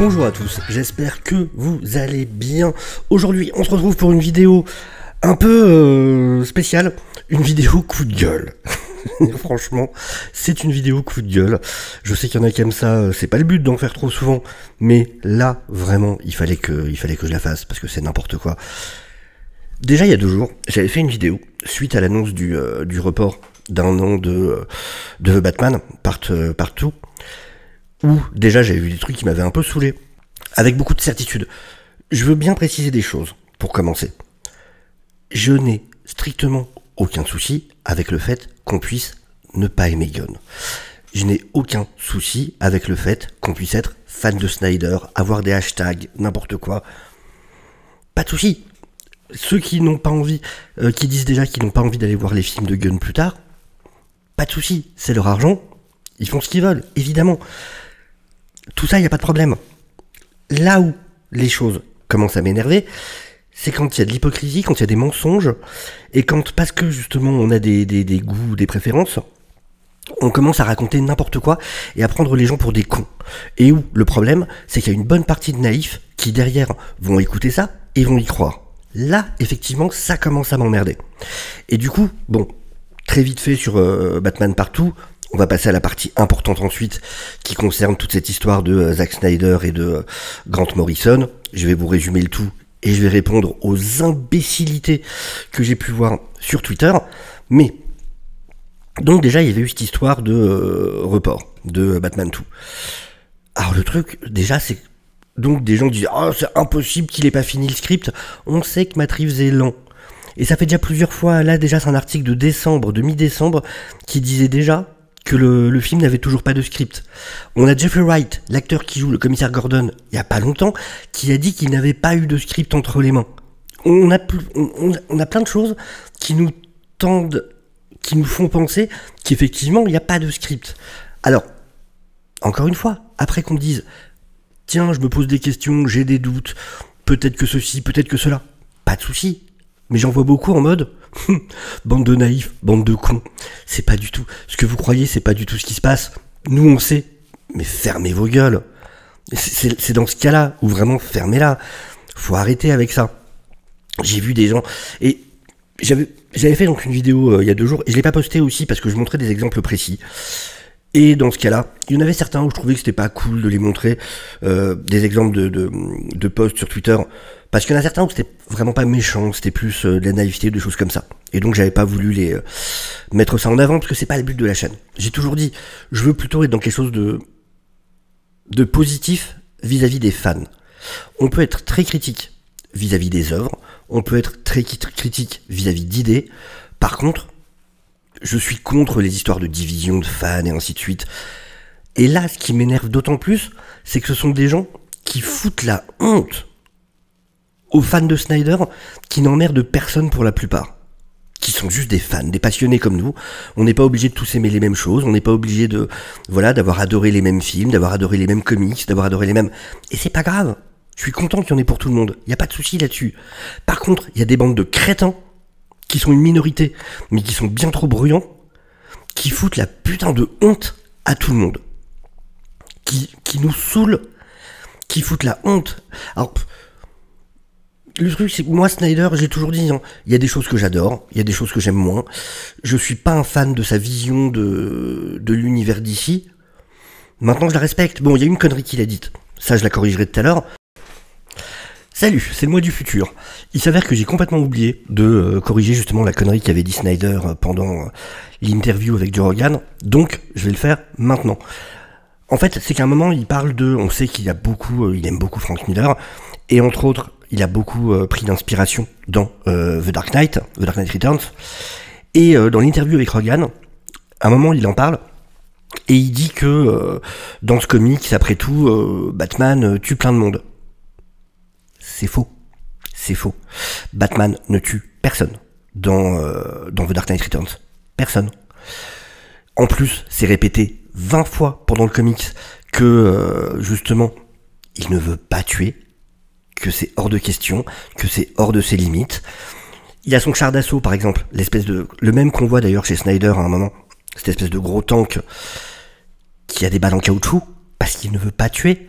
Bonjour à tous, j'espère que vous allez bien. Aujourd'hui, on se retrouve pour une vidéo un peu spéciale, une vidéo coup de gueule. Franchement, c'est une vidéo coup de gueule. Je sais qu'il y en a qui aiment ça, c'est pas le but d'en faire trop souvent, mais là, vraiment, il fallait que je la fasse, parce que c'est n'importe quoi. Déjà, il y a 2 jours, j'avais fait une vidéo, suite à l'annonce du report d'un an de The Batman, Part 2, où déjà j'avais vu des trucs qui m'avaient un peu saoulé, avec beaucoup de certitude. Je veux bien préciser des choses, pour commencer. Je n'ai strictement aucun souci avec le fait qu'on puisse ne pas aimer Gunn. Je n'ai aucun souci avec le fait qu'on puisse être fan de Snyder, avoir des hashtags, n'importe quoi. Pas de souci. Ceux qui n'ont pas envie, qui disent déjà qu'ils n'ont pas envie d'aller voir les films de Gunn plus tard, pas de souci, c'est leur argent, ils font ce qu'ils veulent, évidemment. Tout ça, il n'y a pas de problème. Là où les choses commencent à m'énerver, c'est quand il y a de l'hypocrisie, quand il y a des mensonges, et quand, parce que justement on a des goûts, des préférences, on commence à raconter n'importe quoi et à prendre les gens pour des cons. Et où le problème, c'est qu'il y a une bonne partie de naïfs qui derrière vont écouter ça et vont y croire. Là, effectivement, ça commence à m'emmerder. Et du coup, bon, très vite fait sur Batman Partout, on va passer à la partie importante ensuite, qui concerne toute cette histoire de Zack Snyder et de Grant Morrison. Je vais vous résumer le tout et je vais répondre aux imbécilités que j'ai pu voir sur Twitter. Mais, donc déjà, il y avait eu cette histoire de report de Batman 2. Alors le truc, déjà, c'est... Donc des gens disent « Ah, c'est impossible qu'il ait pas fini le script ». On sait que Matt Reeves est lent. Et ça fait déjà plusieurs fois, là déjà c'est un article de décembre, de mi-décembre, qui disait déjà que le film n'avait toujours pas de script. On a Jeffrey Wright, l'acteur qui joue le commissaire Gordon, il y a pas longtemps, qui a dit qu'il n'avait pas eu de script entre les mains. On a plein de choses qui nous tendent, qui nous font penser qu'effectivement il n'y a pas de script. Alors, encore une fois, après qu'on dise « Tiens, je me pose des questions, j'ai des doutes, peut-être que ceci, peut-être que cela », pas de souci. Mais j'en vois beaucoup en mode bande de naïfs, bande de cons. C'est pas du tout. Ce que vous croyez, c'est pas du tout ce qui se passe. Nous, on sait. Mais fermez vos gueules. C'est dans ce cas-là où vraiment fermez-la. Faut arrêter avec ça. J'ai vu des gens et j'avais fait donc une vidéo il y a 2 jours et je l'ai pas postée aussi parce que je montrais des exemples précis. Et dans ce cas-là, il y en avait certains où je trouvais que c'était pas cool de les montrer, des exemples de posts sur Twitter, parce qu'il y en a certains où c'était vraiment pas méchant, c'était plus de la naïveté, des choses comme ça. Et donc j'avais pas voulu les mettre ça en avant, parce que c'est pas le but de la chaîne. J'ai toujours dit, je veux plutôt être dans quelque chose de positif vis-à-vis des fans. On peut être très critique vis-à-vis des œuvres, on peut être très critique vis-à-vis d'idées, par contre, je suis contre les histoires de division de fans et ainsi de suite. Et là, ce qui m'énerve d'autant plus, c'est que ce sont des gens qui foutent la honte aux fans de Snyder, qui n'emmerdent personne pour la plupart. Qui sont juste des fans, des passionnés comme nous. On n'est pas obligé de tous aimer les mêmes choses, on n'est pas obligé de, voilà, d'avoir adoré les mêmes films, d'avoir adoré les mêmes comics, d'avoir adoré les mêmes... Et c'est pas grave. Je suis content qu'il y en ait pour tout le monde. Il n'y a pas de souci là-dessus. Par contre, il y a des bandes de crétins qui sont une minorité, mais qui sont bien trop bruyants, qui foutent la putain de honte à tout le monde. Qui nous saoulent, qui foutent la honte. Alors, le truc, c'est que moi, Snyder, j'ai toujours dit, hein, il y a des choses que j'adore, il y a des choses que j'aime moins. Je suis pas un fan de sa vision de l'univers d'ici. Maintenant, je la respecte. Bon, il y a une connerie qu'il a dite. Ça, je la corrigerai tout à l'heure. Salut, c'est le moi du futur. Il s'avère que j'ai complètement oublié de corriger justement la connerie qu'avait dit Snyder pendant l'interview avec Joe Rogan, donc je vais le faire maintenant. En fait, c'est qu'à un moment, il parle de... On sait qu'il il aime beaucoup Frank Miller, et entre autres, il a beaucoup pris d'inspiration dans The Dark Knight Returns, et dans l'interview avec Rogan, à un moment, il en parle, et il dit que dans ce comics, après tout, Batman tue plein de monde. C'est faux. C'est faux. Batman ne tue personne dans The Dark Knight Returns. Personne. En plus, c'est répété 20 fois pendant le comics que, justement, il ne veut pas tuer, que c'est hors de question, que c'est hors de ses limites. Il a son char d'assaut, par exemple, le même qu'on voit d'ailleurs chez Snyder à un moment, cette espèce de gros tank qui a des balles en caoutchouc, parce qu'il ne veut pas tuer.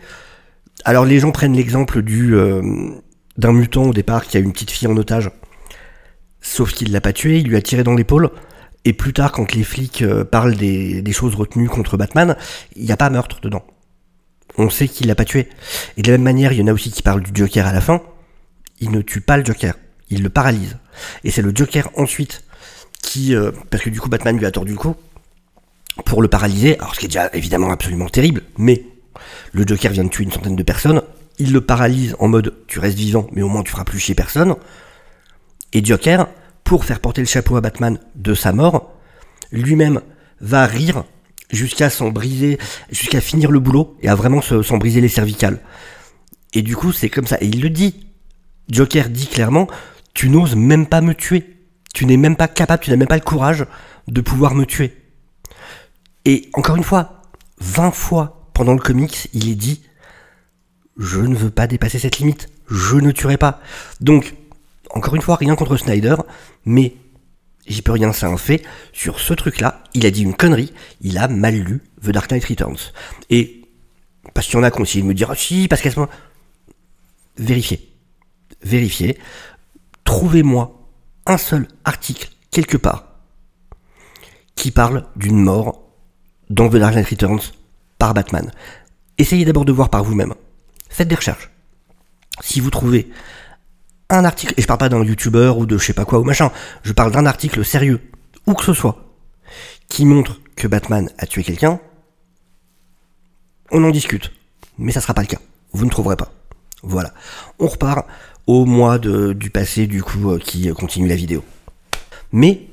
Alors les gens prennent l'exemple d'un mutant au départ qui a une petite fille en otage. Sauf qu'il l'a pas tué, il lui a tiré dans l'épaule. Et plus tard, quand les flics parlent des choses retenues contre Batman, il n'y a pas meurtre dedans. On sait qu'il l'a pas tué. Et de la même manière, il y en a aussi qui parlent du Joker à la fin. Il ne tue pas le Joker, il le paralyse. Et c'est le Joker ensuite qui, parce que du coup Batman lui a tordu le cou, pour le paralyser, alors ce qui est déjà évidemment absolument terrible, mais le Joker vient de tuer une centaine de personnes, il le paralyse en mode tu restes vivant, mais au moins tu feras plus chier personne. Et Joker, pour faire porter le chapeau à Batman de sa mort, lui-même va rire jusqu'à s'en briser, jusqu'à finir le boulot et à vraiment s'en briser les cervicales. Et du coup, c'est comme ça. Et il le dit. Joker dit clairement, tu n'oses même pas me tuer. Tu n'es même pas capable, tu n'as même pas le courage de pouvoir me tuer. Et encore une fois, 20 fois pendant le comics, il est dit, je ne veux pas dépasser cette limite. Je ne tuerai pas. Donc, encore une fois, rien contre Snyder, mais j'y peux rien, c'est un fait. Sur ce truc-là, il a dit une connerie, il a mal lu The Dark Knight Returns. Et, parce qu'il y en a qui ont essayé de me dire, ah si, parce qu'à ce moment... Vérifiez. Trouvez-moi un seul article, quelque part, qui parle d'une mort dans The Dark Knight Returns par Batman. Essayez d'abord de voir par vous-même. Faites des recherches. Si vous trouvez un article, et je parle pas d'un youtubeur ou de je sais pas quoi ou machin, je parle d'un article sérieux, où que ce soit, qui montre que Batman a tué quelqu'un, on en discute. Mais ça sera pas le cas. Vous ne trouverez pas. Voilà. On repart au mois du passé, du coup, qui continue la vidéo. Mais,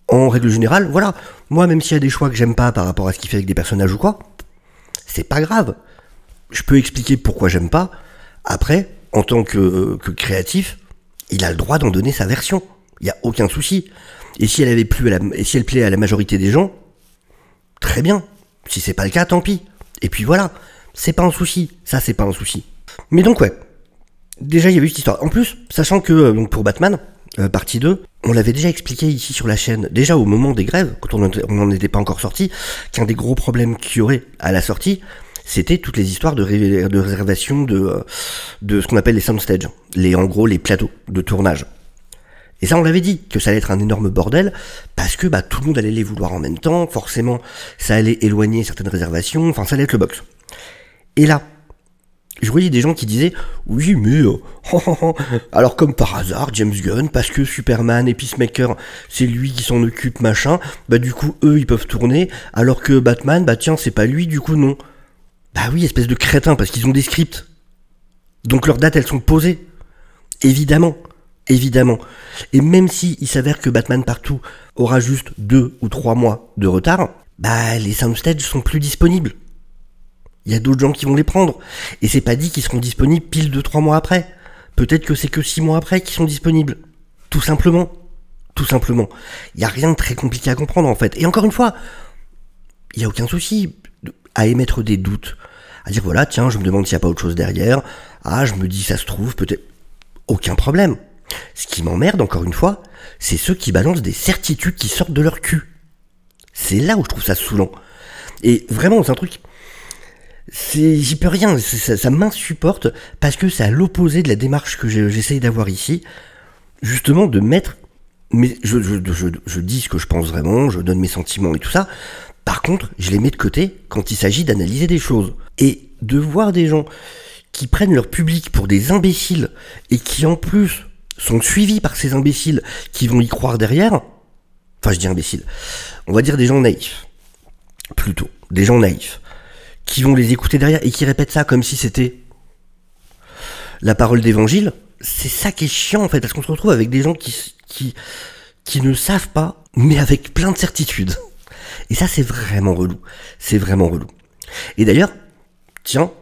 en règle générale, voilà. Moi, même s'il y a des choix que j'aime pas par rapport à ce qu'il fait avec des personnages ou quoi, c'est pas grave. Je peux expliquer pourquoi j'aime pas. Après, en tant que créatif, il a le droit d'en donner sa version. Il n'y a aucun souci. Et si elle plaît à la majorité des gens, très bien. Si c'est pas le cas, tant pis. Et puis voilà. C'est pas un souci. Ça, c'est pas un souci. Mais donc, ouais. Déjà, il y avait eu cette histoire. En plus, sachant que, donc pour Batman, partie 2, on l'avait déjà expliqué ici sur la chaîne, déjà au moment des grèves, quand on n'en était pas encore sorti, qu'un des gros problèmes qu'il y aurait à la sortie, c'était toutes les histoires de réservation de ce qu'on appelle les soundstages, en gros les plateaux de tournage. Et ça, on l'avait dit, que ça allait être un énorme bordel, parce que tout le monde allait les vouloir en même temps, forcément, ça allait éloigner certaines réservations, enfin, ça allait être le box. Et là, je voyais des gens qui disaient « Oui, mais... alors comme par hasard, James Gunn, parce que Superman et Peacemaker, c'est lui qui s'en occupe, machin, du coup, eux, ils peuvent tourner, alors que Batman, tiens, c'est pas lui, du coup, non. » Bah oui, espèce de crétin, parce qu'ils ont des scripts. Donc leurs dates, elles sont posées. Évidemment. Et même si il s'avère que Batman Partout aura juste 2 ou 3 mois de retard, les soundstages sont plus disponibles. Il y a d'autres gens qui vont les prendre. Et c'est pas dit qu'ils seront disponibles pile 2-3 mois après. Peut-être que c'est que 6 mois après qu'ils sont disponibles. Tout simplement. Il n'y a rien de très compliqué à comprendre en fait. Et encore une fois, il n'y a aucun souci à émettre des doutes. À dire voilà, tiens, je me demande s'il n'y a pas autre chose derrière. Ah, je me dis, ça se trouve, peut-être. Aucun problème. Ce qui m'emmerde, encore une fois, c'est ceux qui balancent des certitudes qui sortent de leur cul. C'est là où je trouve ça saoulant. Et vraiment, c'est un truc... J'y peux rien, ça m'insupporte parce que c'est à l'opposé de la démarche que j'essaye d'avoir ici, justement de mettre, mais je dis ce que je pense vraiment, je donne mes sentiments et tout ça. Par contre, je les mets de côté quand il s'agit d'analyser des choses. Et de voir des gens qui prennent leur public pour des imbéciles et qui en plus sont suivis par ces imbéciles qui vont y croire derrière, enfin je dis imbéciles, on va dire des gens naïfs, plutôt, des gens naïfs, qui vont les écouter derrière et qui répètent ça comme si c'était la parole d'évangile, c'est ça qui est chiant en fait, parce qu'on se retrouve avec des gens qui ne savent pas, mais avec plein de certitudes. Et ça c'est vraiment relou. Et d'ailleurs, tiens,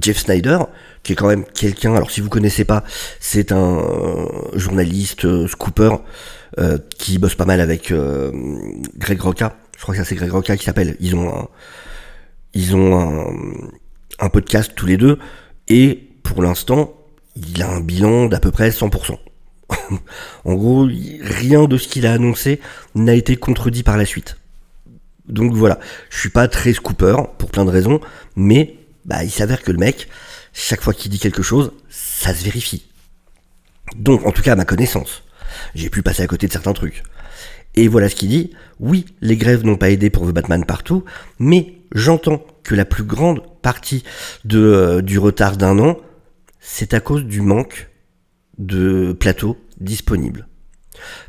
Jeff Snyder, qui est quand même quelqu'un, alors si vous connaissez pas, c'est un journaliste, scooper, qui bosse pas mal avec Greg Roca, je crois que ça c'est Greg Roca qui s'appelle, ils ont un podcast tous les deux, et pour l'instant, il a un bilan d'à peu près 100%. En gros, rien de ce qu'il a annoncé n'a été contredit par la suite. Donc voilà, je suis pas très scooper, pour plein de raisons, mais il s'avère que le mec, chaque fois qu'il dit quelque chose, ça se vérifie. Donc, en tout cas, à ma connaissance, j'ai pu passer à côté de certains trucs. Et voilà ce qu'il dit. Oui, les grèves n'ont pas aidé pour The Batman partout, mais j'entends que la plus grande partie du retard d'1 an, c'est à cause du manque de plateaux disponibles.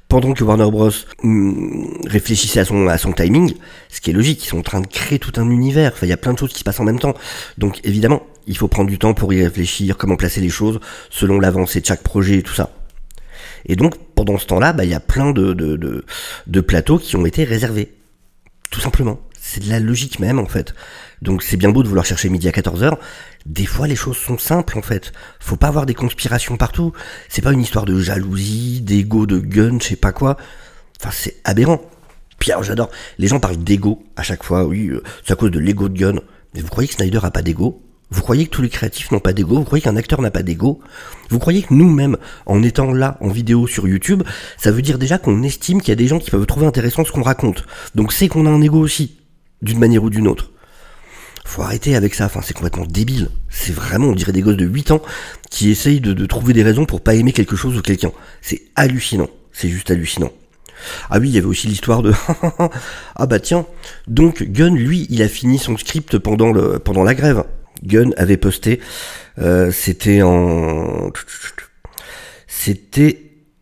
Pendant que Warner Bros réfléchissait à son timing, ce qui est logique, ils sont en train de créer tout un univers, enfin il y a plein de choses qui se passent en même temps, donc évidemment, il faut prendre du temps pour y réfléchir, comment placer les choses, selon l'avancée de chaque projet et tout ça. Et donc, pendant ce temps-là, il y a plein de plateaux qui ont été réservés. Tout simplement. C'est de la logique même, en fait. Donc, c'est bien beau de vouloir chercher midi à 14h. Des fois, les choses sont simples, en fait. Faut pas avoir des conspirations partout. C'est pas une histoire de jalousie, d'ego, de gun, je sais pas quoi. Enfin, c'est aberrant. Puis alors, j'adore. Les gens parlent d'ego à chaque fois. Oui, c'est à cause de l'ego de gun. Mais vous croyez que Snyder a pas d'ego ? Vous croyez que tous les créatifs n'ont pas d'ego? Vous croyez qu'un acteur n'a pas d'ego? Vous croyez que nous-mêmes, en étant là, en vidéo sur YouTube, ça veut dire déjà qu'on estime qu'il y a des gens qui peuvent trouver intéressant ce qu'on raconte. Donc c'est qu'on a un ego aussi, d'une manière ou d'une autre. Faut arrêter avec ça, enfin c'est complètement débile. C'est vraiment, on dirait des gosses de 8 ans qui essayent de trouver des raisons pour pas aimer quelque chose ou quelqu'un. C'est hallucinant, c'est juste hallucinant. Ah oui, il y avait aussi l'histoire de... ah bah tiens, donc Gunn, lui, il a fini son script pendant la grève. Gunn avait posté, c'était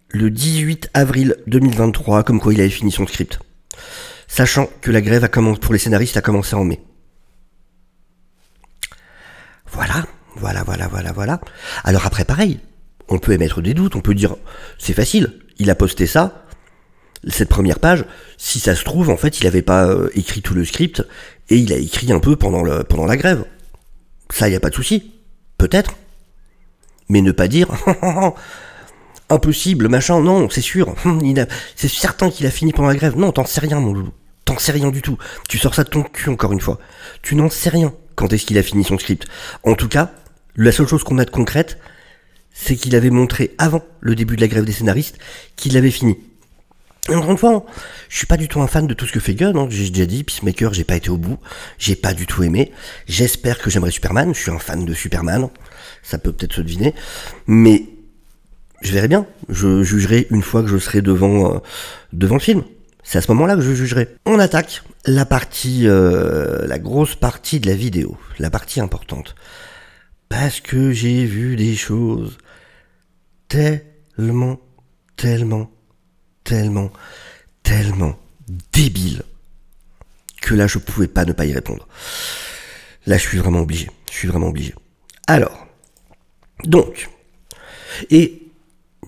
le 18 avril 2023, comme quoi il avait fini son script. Sachant que la grève pour les scénaristes a commencé en mai. Voilà. Alors après, pareil, on peut émettre des doutes, on peut dire, c'est facile, il a posté ça, cette première page, si ça se trouve, en fait, il avait pas écrit tout le script, et il a écrit un peu pendant la grève. Ça, y a pas de souci. Peut-être. Mais ne pas dire impossible, machin, non, c'est sûr. C'est certain qu'il a fini pendant la grève. Non, t'en sais rien, mon loulou. T'en sais rien du tout. Tu sors ça de ton cul, encore une fois. Tu n'en sais rien quand est-ce qu'il a fini son script. En tout cas, la seule chose qu'on a de concrète, c'est qu'il avait montré avant le début de la grève des scénaristes qu'il l'avait fini. Et encore une fois, je suis pas du tout un fan de tout ce que fait Gunn, hein. J'ai déjà dit, Peacemaker, j'ai pas été au bout, j'ai pas du tout aimé. J'espère que j'aimerai Superman, je suis un fan de Superman, ça peut peut-être se deviner, mais je verrai bien, je jugerai une fois que je serai devant le film. C'est à ce moment-là que je jugerai. On attaque la partie, la grosse partie de la vidéo, la partie importante. Parce que j'ai vu des choses tellement débile que là je pouvais pas ne pas y répondre. Là je suis vraiment obligé. Alors, donc, et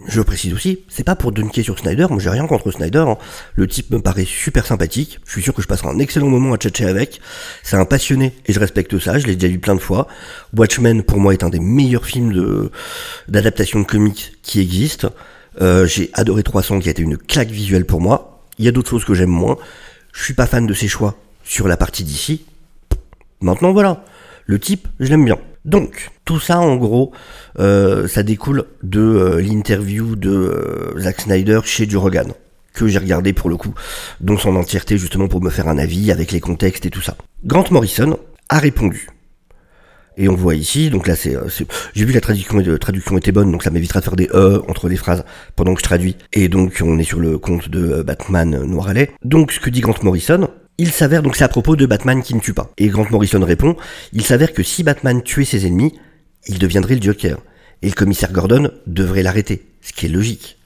je précise aussi, c'est pas pour dunker sur Snyder, moi j'ai rien contre Snyder, hein. Le type me paraît super sympathique, je suis sûr que je passerai un excellent moment à tchatcher avec, c'est un passionné et je respecte ça, je l'ai déjà vu plein de fois. Watchmen pour moi est un des meilleurs films d'adaptation de comics qui existent. J'ai adoré 300 qui a été une claque visuelle pour moi. Il y a d'autres choses que j'aime moins. Je suis pas fan de ses choix sur la partie d'ici. Maintenant voilà, le type, je l'aime bien. Donc, tout ça en gros, ça découle de l'interview de Zack Snyder chez Joe Rogan, que j'ai regardé pour le coup, dans son entièreté justement pour me faire un avis avec les contextes et tout ça. Grant Morrison a répondu. Et on voit ici, donc là j'ai vu la traduction était bonne, donc ça m'évitera de faire des entre les phrases pendant que je traduis. Et donc on est sur le compte de Batman Noir à lait. Donc ce que dit Grant Morrison, il s'avère, donc c'est à propos de Batman qui ne tue pas. Et Grant Morrison répond, il s'avère que si Batman tuait ses ennemis, il deviendrait le Joker. Et le commissaire Gordon devrait l'arrêter, ce qui est logique.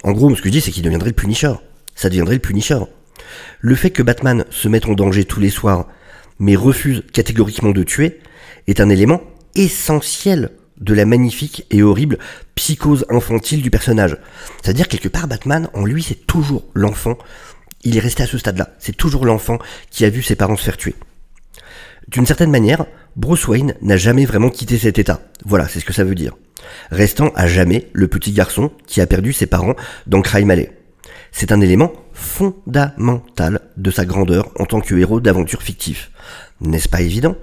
En gros, ce que je dis, c'est qu'il deviendrait le Punisher. Ça deviendrait le Punisher. Le fait que Batman se mette en danger tous les soirs, mais refuse catégoriquement de tuer, est un élément essentiel de la magnifique et horrible psychose infantile du personnage. C'est-à-dire, quelque part, Batman, en lui, c'est toujours l'enfant. Il est resté à ce stade-là. C'est toujours l'enfant qui a vu ses parents se faire tuer. D'une certaine manière, Bruce Wayne n'a jamais vraiment quitté cet état. Voilà, c'est ce que ça veut dire. Restant à jamais le petit garçon qui a perdu ses parents dans Crime Alley. C'est un élément fondamental de sa grandeur en tant que héros d'aventure fictif. N'est-ce pas évident ?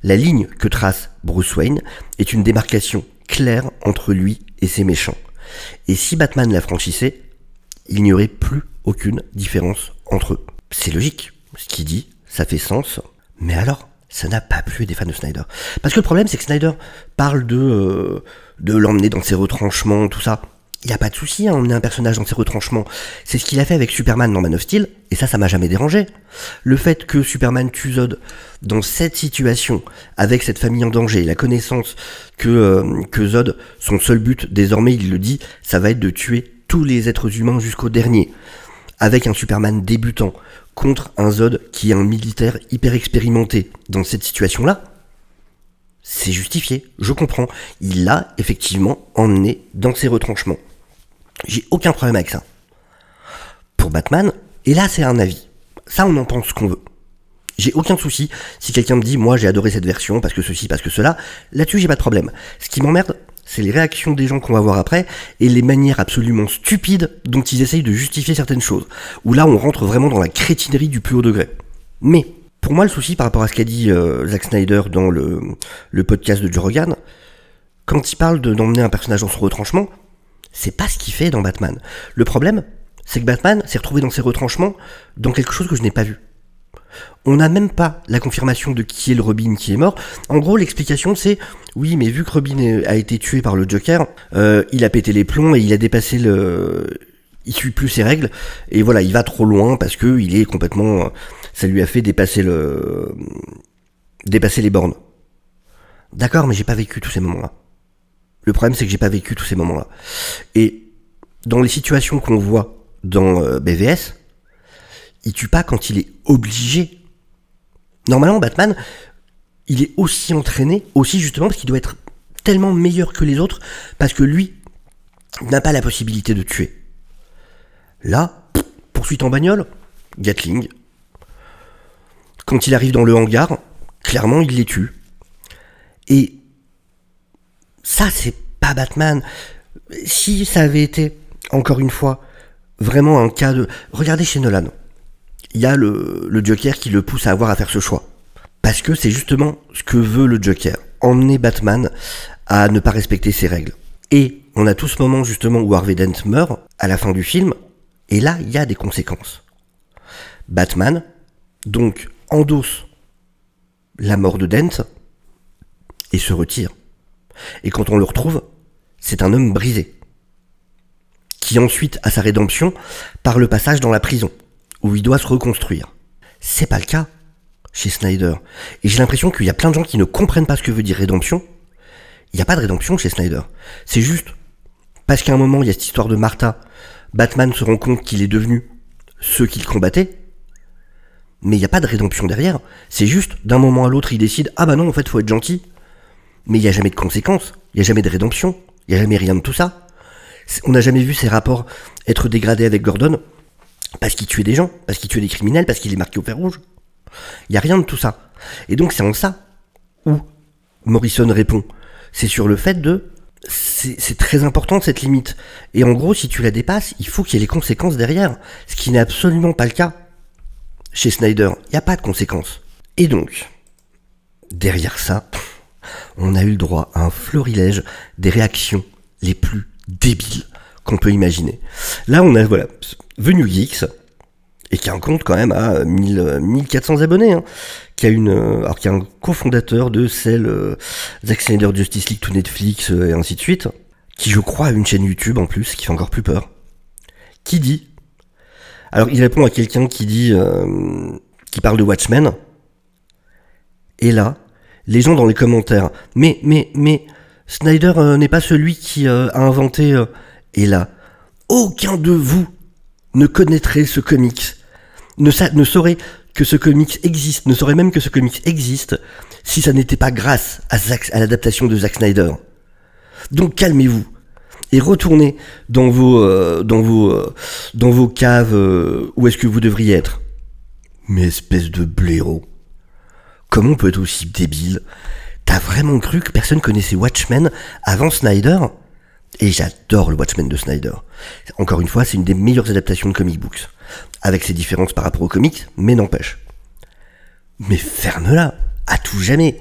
La ligne que trace Bruce Wayne est une démarcation claire entre lui et ses méchants. Et si Batman la franchissait, il n'y aurait plus aucune différence entre eux. C'est logique, ce qu'il dit, ça fait sens. Mais alors, ça n'a pas plu des fans de Snyder. Parce que le problème, c'est que Snyder parle de l'emmener dans ses retranchements, tout ça. Il n'y a pas de souci à emmener un personnage dans ses retranchements. C'est ce qu'il a fait avec Superman dans Man of Steel, et ça m'a jamais dérangé. Le fait que Superman tue Zod dans cette situation, avec cette famille en danger, et la connaissance que Zod, son seul but, désormais il le dit, ça va être de tuer tous les êtres humains jusqu'au dernier. Avec un Superman débutant, contre un Zod qui est un militaire hyper expérimenté dans cette situation-là, c'est justifié, je comprends. Il l'a effectivement emmené dans ses retranchements. J'ai aucun problème avec ça. Pour Batman, et là c'est un avis. Ça on en pense ce qu'on veut. J'ai aucun souci si quelqu'un me dit moi j'ai adoré cette version parce que ceci, parce que cela. Là-dessus j'ai pas de problème. Ce qui m'emmerde, c'est les réactions des gens qu'on va voir après et les manières absolument stupides dont ils essayent de justifier certaines choses. Où là on rentre vraiment dans la crétinerie du plus haut degré. Mais pour moi le souci par rapport à ce qu'a dit Zack Snyder dans le podcast de Joe Rogan, quand il parle d'emmener un personnage dans son retranchement, c'est pas ce qu'il fait dans Batman. Le problème, c'est que Batman s'est retrouvé dans ses retranchements dans quelque chose que je n'ai pas vu. On n'a même pas la confirmation de qui est le Robin qui est mort. En gros, l'explication c'est, oui, mais vu que Robin a été tué par le Joker, il a pété les plombs et il a dépassé il suit plus ses règles, et voilà, il va trop loin parce que il est complètement... Ça lui a fait dépasser les bornes. D'accord, mais j'ai pas vécu tous ces moments-là. Le problème, c'est que j'ai pas vécu tous ces moments-là. Et dans les situations qu'on voit dans BVS, il tue pas quand il est obligé. Normalement, Batman, il est aussi entraîné, aussi justement parce qu'il doit être tellement meilleur que les autres, parce que lui n'a pas la possibilité de tuer. Là, poursuite en bagnole, Gatling. Quand il arrive dans le hangar, clairement, il les tue. Et ça, c'est pas Batman. Si ça avait été, encore une fois, vraiment un cas de... Regardez chez Nolan. Il y a le Joker qui le pousse à avoir à faire ce choix. Parce que c'est justement ce que veut le Joker. Emmener Batman à ne pas respecter ses règles. Et on a tout ce moment justement où Harvey Dent meurt à la fin du film. Et là, il y a des conséquences. Batman, donc, endosse la mort de Dent et se retire. Et quand on le retrouve, c'est un homme brisé, qui ensuite a sa rédemption par le passage dans la prison, où il doit se reconstruire. C'est pas le cas chez Snyder. Et j'ai l'impression qu'il y a plein de gens qui ne comprennent pas ce que veut dire rédemption. Il n'y a pas de rédemption chez Snyder. C'est juste parce qu'à un moment, il y a cette histoire de Martha. Batman se rend compte qu'il est devenu ceux qu'il combattait. Mais il n'y a pas de rédemption derrière. C'est juste, d'un moment à l'autre, il décide « Ah bah non, en fait, faut être gentil ». Mais il n'y a jamais de conséquences, il n'y a jamais de rédemption, il n'y a jamais rien de tout ça. On n'a jamais vu ses rapports être dégradés avec Gordon parce qu'il tuait des gens, parce qu'il tuait des criminels, parce qu'il est marqué au fer rouge. Il n'y a rien de tout ça. Et donc c'est en ça où Morrison répond. C'est sur le fait de... C'est très important cette limite. Et en gros, si tu la dépasses, il faut qu'il y ait les conséquences derrière. Ce qui n'est absolument pas le cas chez Snyder. Il n'y a pas de conséquences. Et donc, derrière ça... on a eu le droit à un florilège des réactions les plus débiles qu'on peut imaginer. Là, on a, voilà, The New Geeks, et qui a un compte quand même à 1400 abonnés, hein, qui a alors qui est un cofondateur de celle Zack Snyder Justice League to Netflix, et ainsi de suite, qui je crois a une chaîne YouTube en plus, qui fait encore plus peur, qui dit, alors il répond à quelqu'un qui dit, qui parle de Watchmen, et là, les gens dans les commentaires, mais Snyder n'est pas celui qui a inventé... Et là, aucun de vous ne connaîtrait ce comics, ne saurait que ce comics existe, ne saurait même que ce comics existe si ça n'était pas grâce à l'adaptation de Zack Snyder. Donc calmez-vous et retournez dans vos caves où est-ce que vous devriez être. Mais espèce de blaireau. Comment on peut être aussi débile? T'as vraiment cru que personne connaissait Watchmen avant Snyder? Et j'adore le Watchmen de Snyder. Encore une fois, c'est une des meilleures adaptations de comic books. Avec ses différences par rapport aux comics, mais n'empêche. Mais ferme-la, à tout jamais.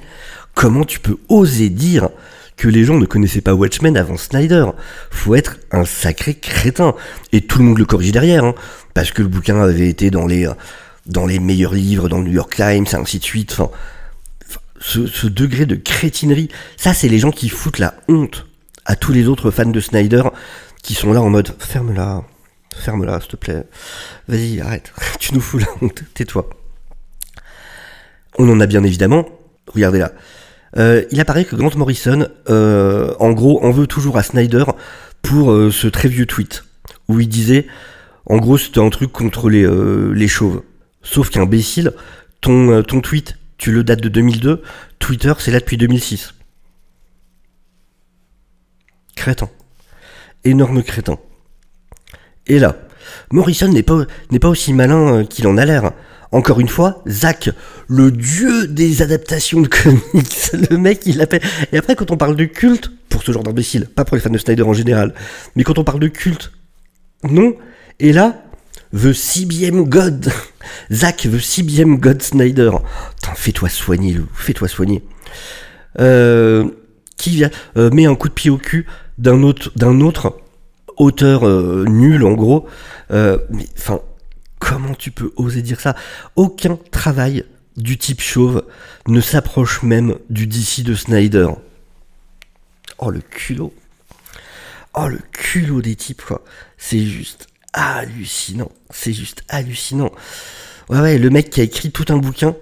Comment tu peux oser dire que les gens ne connaissaient pas Watchmen avant Snyder? Faut être un sacré crétin. Et tout le monde le corrige derrière, hein, parce que le bouquin avait été dans les meilleurs livres, dans le New York Times, et ainsi de suite. Enfin, ce degré de crétinerie, ça c'est les gens qui foutent la honte à tous les autres fans de Snyder qui sont là en mode ferme-la s'il te plaît, vas-y arrête, tu nous fous la honte, tais-toi. On en a bien évidemment, regardez là, il apparaît que Grant Morrison en gros en veut toujours à Snyder pour ce très vieux tweet où il disait en gros c'était un truc contre les chauves, sauf qu'imbécile, ton tweet tu le dates de 2002, Twitter c'est là depuis 2006. Crétin. Énorme crétin. Et là, Morrison n'est pas aussi malin qu'il en a l'air. Encore une fois, Zack, le dieu des adaptations de comics, le mec il l'appelle. Et après quand on parle de culte, pour ce genre d'imbécile, pas pour les fans de Snyder en général, mais quand on parle de culte, non. Et là, The CBM God. Zack, The CBM God Snyder. Putain, fais-toi soigner, fais-toi soigner. Qui vient met un coup de pied au cul d'un autre auteur nul en gros. Mais enfin, comment tu peux oser dire ça? Aucun travail du type chauve ne s'approche même du DC de Snyder. Oh le culot. Oh le culot des types quoi. C'est juste hallucinant. C'est juste hallucinant. Ouais, le mec qui a écrit tout un bouquin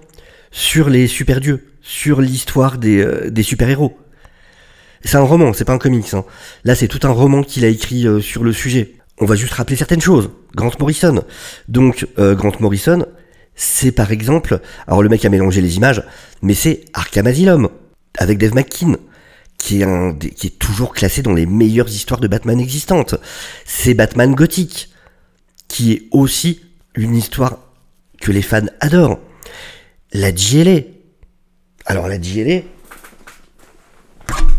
sur les super dieux, sur l'histoire des super-héros. C'est un roman, c'est pas un comics. Hein. Là, c'est tout un roman qu'il a écrit sur le sujet. On va juste rappeler certaines choses. Grant Morrison. Donc, Grant Morrison, c'est par exemple... Alors, le mec a mélangé les images, mais c'est Arkham Asylum, avec Dave McKean, qui est toujours classé dans les meilleures histoires de Batman existantes. C'est Batman Gothic, qui est aussi une histoire que les fans adorent. La JLA. Alors, la JLA...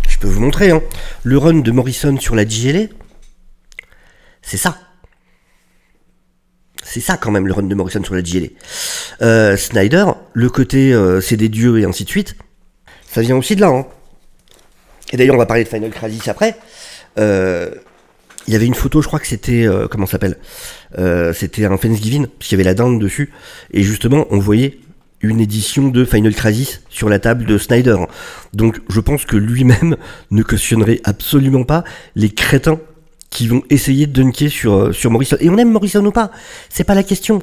Je peux vous montrer, hein. Le run de Morrison sur la JLA, c'est ça. C'est ça quand même le run de Morrison sur la JLA. Snyder, le côté c'est des dieux et ainsi de suite, ça vient aussi de là. Hein. Et d'ailleurs on va parler de Final Crisis après. Il y avait une photo, je crois que c'était, comment ça s'appelle, c'était un Thanksgiving, parce qu'il y avait la dinde dessus, et justement on voyait une édition de Final Crisis sur la table de Snyder. Donc je pense que lui-même ne cautionnerait absolument pas les crétins qui vont essayer de dunker sur Morrison. Et on aime Morrison ou pas, c'est pas la question.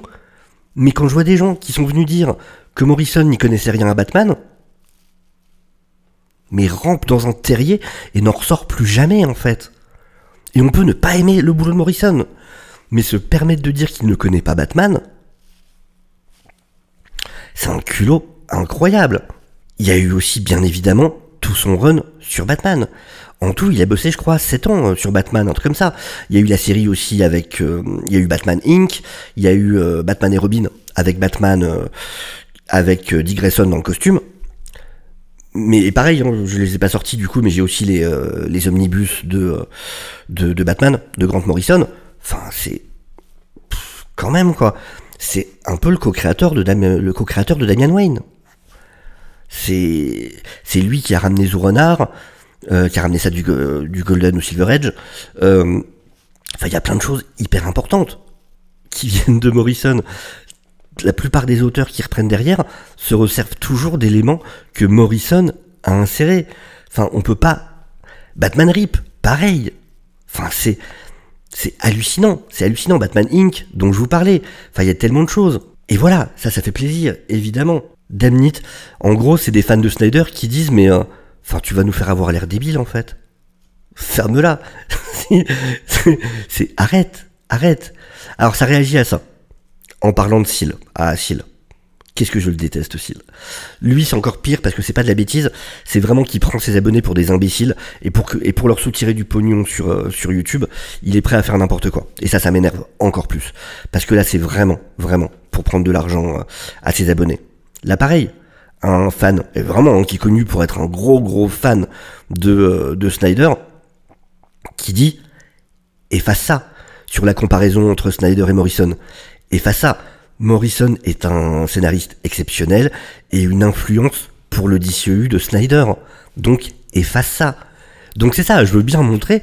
Mais quand je vois des gens qui sont venus dire que Morrison n'y connaissait rien à Batman, mais rampe dans un terrier et n'en ressort plus jamais en fait. Et on peut ne pas aimer le boulot de Morrison, mais se permettre de dire qu'il ne connaît pas Batman, c'est un culot incroyable. Il y a eu aussi, bien évidemment, tout son run sur Batman. En tout, il a bossé, je crois, 7 ans sur Batman, un truc comme ça. Il y a eu la série aussi avec... il y a eu Batman Inc., il y a eu Batman et Robin avec Batman, avec Dick Grayson dans le costume. Mais pareil, hein, je les ai pas sortis du coup, mais j'ai aussi les omnibus de Batman, de Grant Morrison. Enfin, c'est... quand même, quoi. C'est un peu le co-créateur de Damian Wayne. C'est lui qui a ramené Zur-En-Arrh, qui a ramené ça du Golden au Silver Age. Enfin, il y a plein de choses hyper importantes qui viennent de Morrison. La plupart des auteurs qui reprennent derrière se resservent toujours d'éléments que Morrison a insérés. Enfin, on peut pas... Batman Rip, pareil. Enfin, c'est hallucinant, Batman Inc., dont je vous parlais. Enfin, il y a tellement de choses. Et voilà, ça fait plaisir, évidemment. Damn it. En gros, c'est des fans de Snyder qui disent, mais, enfin, tu vas nous faire avoir l'air débile, en fait. Ferme-la. Arrête. Alors, ça réagit à ça. En parlant de Seal. Ah, Seal. Qu'est-ce que je le déteste, Seal. Lui, c'est encore pire parce que c'est pas de la bêtise, c'est vraiment qu'il prend ses abonnés pour des imbéciles et pour leur soutirer du pognon sur YouTube, il est prêt à faire n'importe quoi. Et ça m'énerve encore plus. Parce que là, c'est vraiment pour prendre de l'argent à ses abonnés. Là, pareil, un fan, vraiment, qui est connu pour être un gros fan de Snyder, qui dit, efface ça, sur la comparaison entre Snyder et Morrison. Efface ça. Morrison est un scénariste exceptionnel et une influence pour le DCEU de Snyder. Donc, efface ça. Donc c'est ça, je veux bien montrer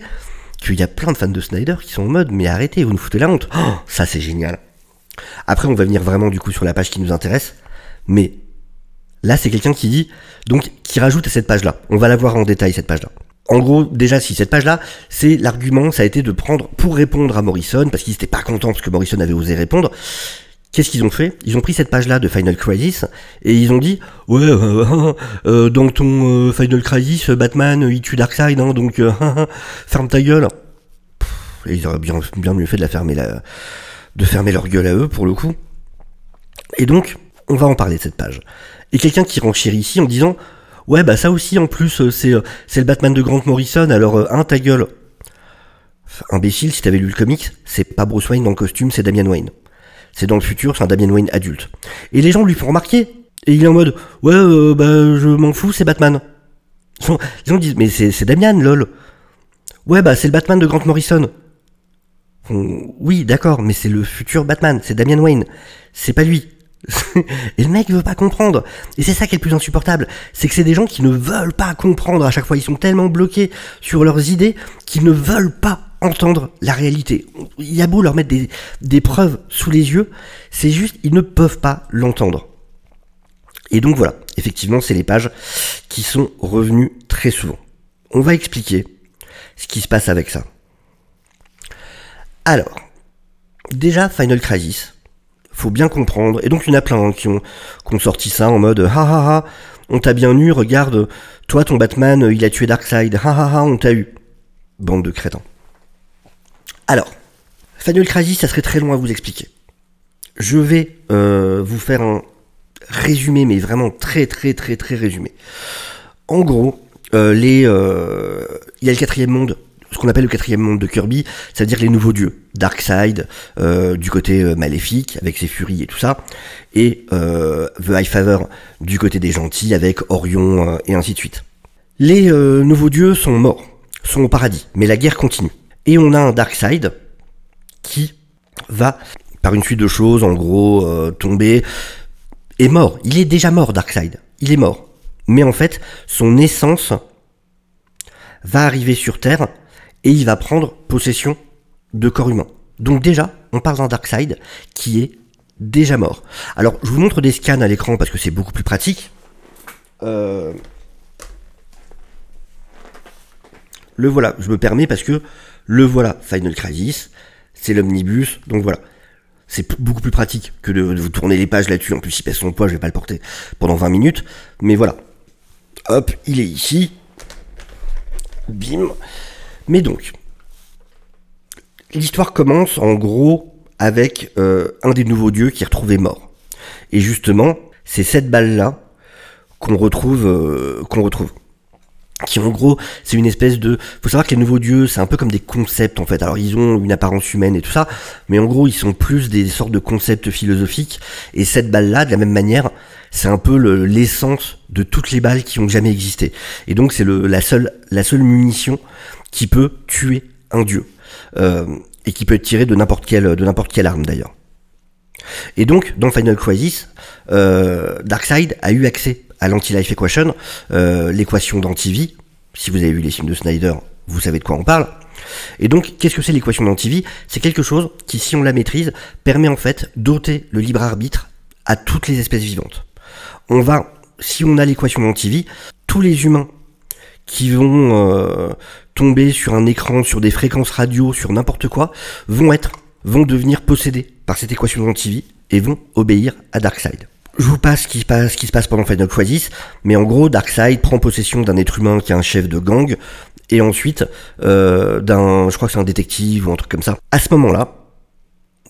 qu'il y a plein de fans de Snyder qui sont en mode, mais arrêtez, vous nous foutez la honte. Oh, ça c'est génial. Après, on va venir vraiment du coup sur la page qui nous intéresse, mais Là, c'est quelqu'un qui dit, donc, qui rajoute à cette page-là. On va la voir en détail, cette page-là. En gros, déjà, si cette page-là, c'est l'argument, ça a été de prendre, pour répondre à Morrison, parce qu'ils n'étaient pas contents parce que Morrison avait osé répondre. Qu'est-ce qu'ils ont fait? Ils ont pris cette page-là de Final Crisis, et ils ont dit, ouais, dans ton Final Crisis, Batman, il tue Darkseid, hein, donc, ferme ta gueule. Et ils auraient bien mieux fait de fermer leur gueule à eux, pour le coup. Et donc, on va en parler de cette page. Et quelqu'un qui renchérit ici en disant, ouais, bah ça aussi, en plus, c'est le Batman de Grant Morrison, alors, ta gueule. Imbécile, si t'avais lu le comics, c'est pas Bruce Wayne dans le costume, c'est Damian Wayne. C'est dans le futur, c'est un Damian Wayne adulte. Et les gens lui font remarquer. Et il est en mode, ouais, bah je m'en fous, c'est Batman. Les gens disent, mais c'est Damian, lol. Ouais, bah c'est le Batman de Grant Morrison. Oui, d'accord, mais c'est le futur Batman, c'est Damian Wayne. C'est pas lui. Et le mec veut pas comprendre. Et c'est ça qui est le plus insupportable. C'est que c'est des gens qui ne veulent pas comprendre à chaque fois. Ils sont tellement bloqués sur leurs idées qu'ils ne veulent pas entendre la réalité. Il y a beau leur mettre des preuves sous les yeux, c'est juste, ils ne peuvent pas l'entendre. Et donc voilà, effectivement, c'est les pages qui sont revenues très souvent. On va expliquer ce qui se passe avec ça. Alors, déjà, Final Crisis, faut bien comprendre, et donc il y en a plein qui ont sorti ça en mode on t'a bien eu, regarde, toi ton Batman, il a tué Darkseid, on t'a eu. Bande de crétins. Alors, Final Crisis, ça serait très long à vous expliquer. Je vais vous faire un résumé, mais vraiment très résumé. En gros, il y a le 4e monde, ce qu'on appelle le 4e monde de Kirby, c'est-à-dire les nouveaux dieux. Darkseid, du côté maléfique, avec ses furies et tout ça, et The Highfather, du côté des gentils, avec Orion, et ainsi de suite. Les nouveaux dieux sont morts, sont au paradis, mais la guerre continue. Et on a un Darkseid qui va, par une suite de choses, en gros, tomber, est mort. Il est déjà mort, Darkseid. Il est mort. Mais en fait, son essence va arriver sur Terre et il va prendre possession de corps humain. Donc déjà, on parle d'un Darkseid qui est déjà mort. Alors, je vous montre des scans à l'écran parce que c'est beaucoup plus pratique. Le voilà, je me permets parce que le voilà, Final Crisis, c'est l'omnibus, donc voilà. C'est beaucoup plus pratique que de vous tourner les pages là-dessus. En plus, il pèse son poids, je vais pas le porter pendant 20 minutes. Mais voilà. Hop, il est ici. Bim. Mais donc, l'histoire commence en gros avec un des nouveaux dieux qui est retrouvé mort. Et justement, c'est cette balle-là qu'on retrouve. Qui en gros, c'est une espèce de... Faut savoir que les nouveaux dieux, c'est un peu comme des concepts en fait. Alors ils ont une apparence humaine et tout ça, mais en gros ils sont plus des sortes de concepts philosophiques. Et cette balle-là, de la même manière, c'est un peu l'essence de toutes les balles qui ont jamais existé. Et donc c'est la seule munition qui peut tuer un dieu. Et qui peut être tirée de n'importe quelle arme d'ailleurs. Et donc, dans Final Crisis, Darkseid a eu accès à l'Anti-Life Equation, l'équation d'anti-vie. Si vous avez vu les films de Snyder, vous savez de quoi on parle. Et donc, qu'est-ce que c'est l'équation d'anti-vie? C'est quelque chose qui, si on la maîtrise, permet en fait d'ôter le libre arbitre à toutes les espèces vivantes. Si on a l'équation d'anti-vie, tous les humains qui vont tomber sur un écran, sur des fréquences radio, sur n'importe quoi, vont devenir possédés par cette équation d'anti-vie et vont obéir à Darkseid. Je vous passe ce qui se passe pendant Final Crisis, mais en gros, Darkseid prend possession d'un être humain qui est un chef de gang, et ensuite je crois que c'est un détective ou un truc comme ça. À ce moment-là,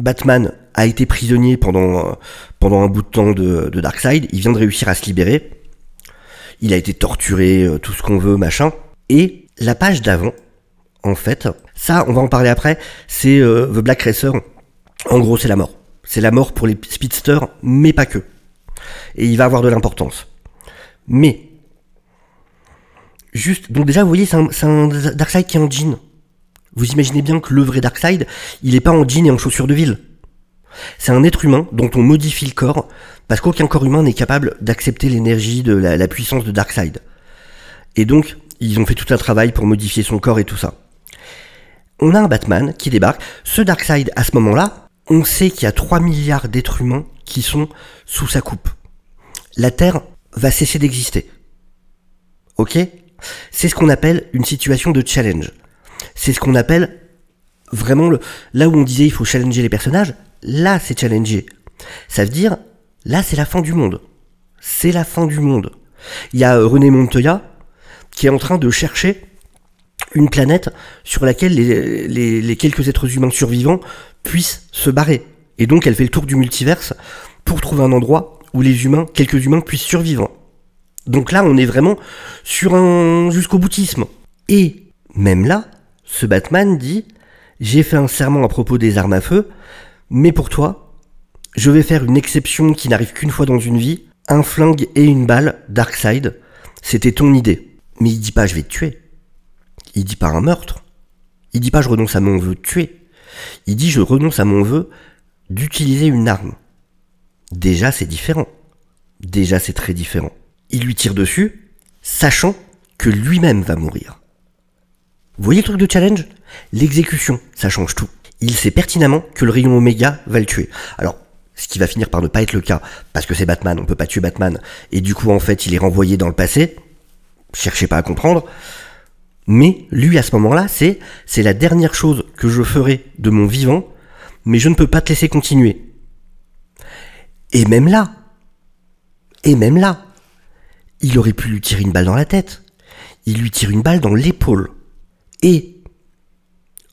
Batman a été prisonnier pendant un bout de temps de Darkseid, il vient de réussir à se libérer, il a été torturé, tout ce qu'on veut, machin, et la page d'avant, en fait, ça, on va en parler après, c'est The Black Racer, en gros, c'est la mort. C'est la mort pour les speedsters, mais pas que. Et il va avoir de l'importance. Mais, juste, donc déjà, vous voyez, c'est un Darkseid qui est en jean. Vous imaginez bien que le vrai Darkseid, il est pas en jean et en chaussures de ville. C'est un être humain dont on modifie le corps, parce qu'aucun corps humain n'est capable d'accepter l'énergie de la puissance de Darkseid. Et donc, ils ont fait tout un travail pour modifier son corps et tout ça. On a un Batman qui débarque. Ce Darkseid, à ce moment-là, on sait qu'il y a 3 milliards d'êtres humains qui sont sous sa coupe. La Terre va cesser d'exister. Ok? C'est ce qu'on appelle une situation de challenge. C'est ce qu'on appelle vraiment là où on disait il faut challenger les personnages, là c'est challenger. Ça veut dire, là c'est la fin du monde. C'est la fin du monde. Il y a René Montoya qui est en train de chercher une planète sur laquelle les quelques êtres humains survivants puissent se barrer. Et donc elle fait le tour du multiverse pour trouver un endroit où quelques humains puissent survivre. Donc là on est vraiment sur un jusqu'au boutisme. Et même là, ce Batman dit « J'ai fait un serment à propos des armes à feu, mais pour toi, je vais faire une exception qui n'arrive qu'une fois dans une vie, un flingue et une balle, Darkseid, c'était ton idée. » Mais il dit pas « Je vais te tuer ». Il dit pas un meurtre. Il dit pas « Je renonce à mon vœu de tuer ». Il dit « Je renonce à mon vœu d'utiliser une arme ». Déjà c'est différent. Déjà c'est très différent. Il lui tire dessus, sachant que lui-même va mourir. Vous voyez le truc de challenge? L'exécution, ça change tout. Il sait pertinemment que le rayon Oméga va le tuer. Alors, ce qui va finir par ne pas être le cas, parce que c'est Batman, on peut pas tuer Batman, et du coup, en fait, il est renvoyé dans le passé. Cherchez pas à comprendre. Mais, lui, à ce moment-là, c'est la dernière chose que je ferai de mon vivant, mais je ne peux pas te laisser continuer. Et même là, il aurait pu lui tirer une balle dans la tête. Il lui tire une balle dans l'épaule. Et,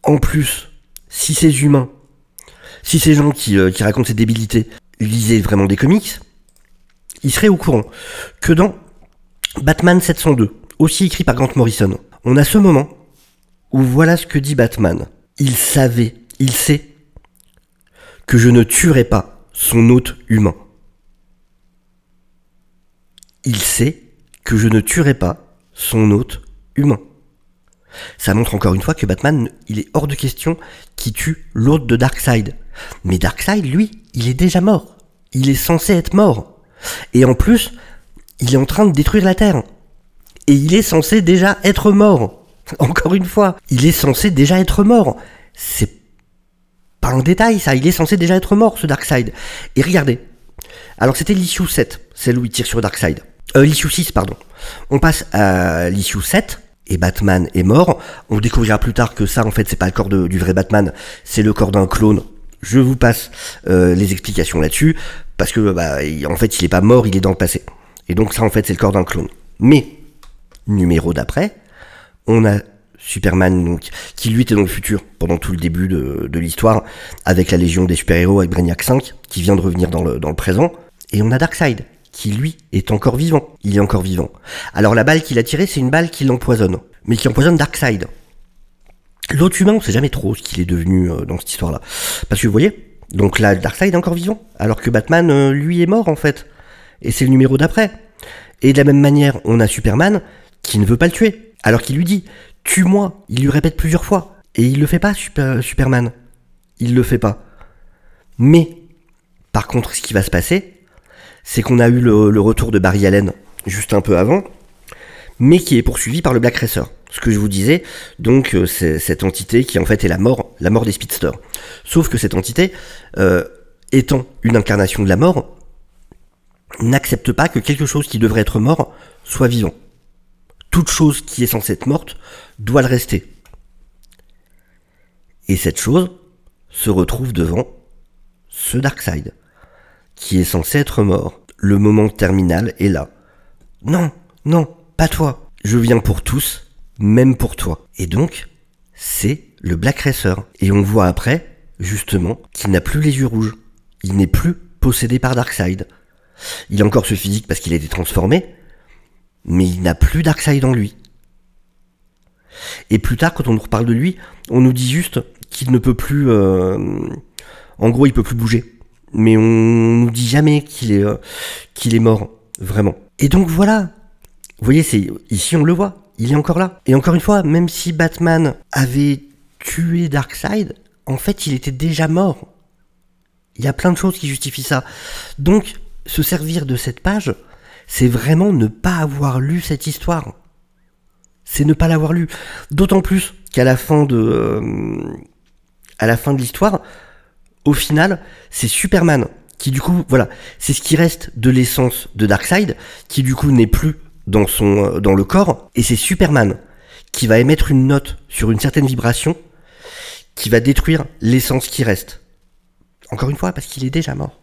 en plus, si ces humains, si ces gens qui racontent ces débilités lisaient vraiment des comics, ils seraient au courant que dans Batman 702, aussi écrit par Grant Morrison, on a ce moment où voilà ce que dit Batman. Il sait que je ne tuerai pas son hôte humain. Il sait que je ne tuerai pas son hôte humain. Ça montre encore une fois que Batman, il est hors de question qu'il tue l'hôte de Darkseid. Mais Darkseid, lui, il est déjà mort. Il est censé être mort. Et en plus, il est en train de détruire la Terre. Et il est censé déjà être mort. Encore une fois, il est censé déjà être mort. C'est pas un détail, ça. Il est censé déjà être mort, ce Darkseid. Et regardez. Alors, c'était l'issue 7, celle où il tire sur Darkseid. L'issue 6, pardon. On passe à l'issue 7. Et Batman est mort. On découvrira plus tard que ça, en fait, c'est pas le corps du vrai Batman, c'est le corps d'un clone. Je vous passe les explications là-dessus, parce que, en fait, il est pas mort, il est dans le passé. Et donc ça, en fait, c'est le corps d'un clone. Mais, numéro d'après, on a Superman, donc, qui lui était dans le futur, pendant tout le début de l'histoire, avec la Légion des super-héros, avec Brainiac 5, qui vient de revenir dans le présent. Et on a Darkseid, qui lui est encore vivant. Il est encore vivant. Alors la balle qu'il a tirée, c'est une balle qui l'empoisonne, mais qui empoisonne Darkseid. L'autre humain, on sait jamais trop ce qu'il est devenu dans cette histoire-là. Parce que vous voyez, donc là, Darkseid est encore vivant, alors que Batman, lui, est mort en fait. Et c'est le numéro d'après. Et de la même manière, on a Superman qui ne veut pas le tuer, alors qu'il lui dit « Tue-moi », il lui répète plusieurs fois. Et il le fait pas, Superman. Il le fait pas. Mais, par contre, ce qui va se passer, c'est qu'on a eu le retour de Barry Allen juste un peu avant, mais qui est poursuivi par le Black Racer. Ce que je vous disais, donc c'est cette entité qui en fait est la mort des speedsters. Sauf que cette entité, étant une incarnation de la mort, n'accepte pas que quelque chose qui devrait être mort soit vivant. Toute chose qui est censée être morte doit le rester. Et cette chose se retrouve devant ce Darkseid, qui est censé être mort. Le moment terminal est là. Non, non, pas toi. Je viens pour tous, même pour toi. Et donc, c'est le Black Racer. Et on voit après, justement, qu'il n'a plus les yeux rouges. Il n'est plus possédé par Darkseid. Il a encore ce physique parce qu'il a été transformé, mais il n'a plus Darkseid en lui. Et plus tard, quand on nous reparle de lui, on nous dit juste qu'il ne peut plus... En gros, il peut plus bouger. Mais on nous dit jamais qu'il est mort, vraiment. Et donc voilà. Vous voyez, ici on le voit. Il est encore là. Et encore une fois, même si Batman avait tué Darkseid, en fait, il était déjà mort. Il y a plein de choses qui justifient ça. Donc, se servir de cette page, c'est vraiment ne pas avoir lu cette histoire. C'est ne pas l'avoir lu. D'autant plus qu'à la fin de l'histoire, au final, c'est Superman qui du coup, voilà, c'est ce qui reste de l'essence de Darkseid, qui du coup n'est plus dans le corps, et c'est Superman qui va émettre une note sur une certaine vibration, qui va détruire l'essence qui reste. Encore une fois, parce qu'il est déjà mort.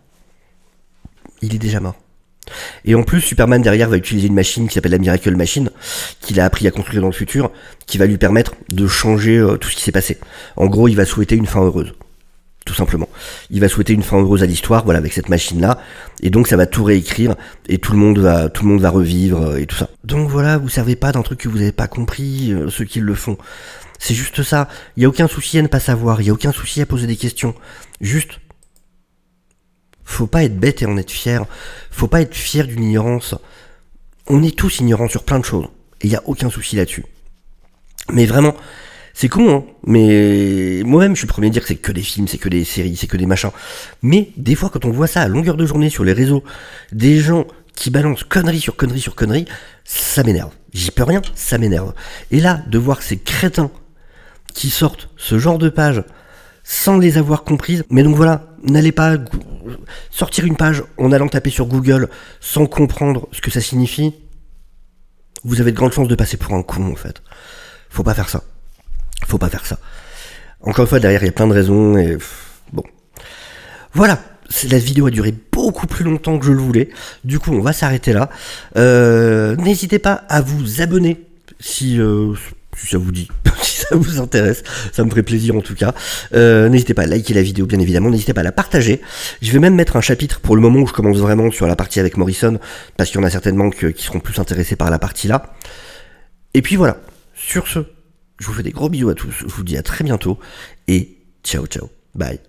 Il est déjà mort. Et en plus, Superman derrière va utiliser une machine qui s'appelle la Miracle Machine, qu'il a appris à construire dans le futur, qui va lui permettre de changer tout ce qui s'est passé. En gros, il va souhaiter une fin heureuse. Tout simplement. Il va souhaiter une fin heureuse à l'histoire, voilà, avec cette machine-là. Et donc, ça va tout réécrire, et tout le monde va revivre, et tout ça. Donc voilà, vous servez pas d'un truc que vous n'avez pas compris, ceux qui le font. C'est juste ça. Il y a aucun souci à ne pas savoir, il y a aucun souci à poser des questions. Juste, faut pas être bête et en être fier. Faut pas être fier d'une ignorance. On est tous ignorants sur plein de choses. Et il n'y a aucun souci là-dessus. Mais vraiment, c'est con, hein. Mais moi-même, je suis le premier à dire que c'est que des films, c'est que des séries, c'est que des machins. Mais des fois, quand on voit ça à longueur de journée sur les réseaux, des gens qui balancent conneries sur conneries sur conneries, ça m'énerve. J'y peux rien, ça m'énerve. Et là, de voir ces crétins qui sortent ce genre de pages sans les avoir comprises, mais donc voilà, n'allez pas sortir une page en allant taper sur Google sans comprendre ce que ça signifie. Vous avez de grandes chances de passer pour un con, en fait. Faut pas faire ça. Faut pas faire ça. Encore une fois, derrière, il y a plein de raisons, et bon. Voilà. La vidéo a duré beaucoup plus longtemps que je le voulais. Du coup, on va s'arrêter là. N'hésitez pas à vous abonner si ça vous dit, si ça vous intéresse, ça me ferait plaisir en tout cas. N'hésitez pas à liker la vidéo, bien évidemment, n'hésitez pas à la partager. Je vais même mettre un chapitre pour le moment où je commence vraiment sur la partie avec Morrison, parce qu'il y en a certainement qui seront plus intéressés par la partie là. Et puis voilà, sur ce, je vous fais des gros bisous à tous, je vous dis à très bientôt, et ciao ciao, bye.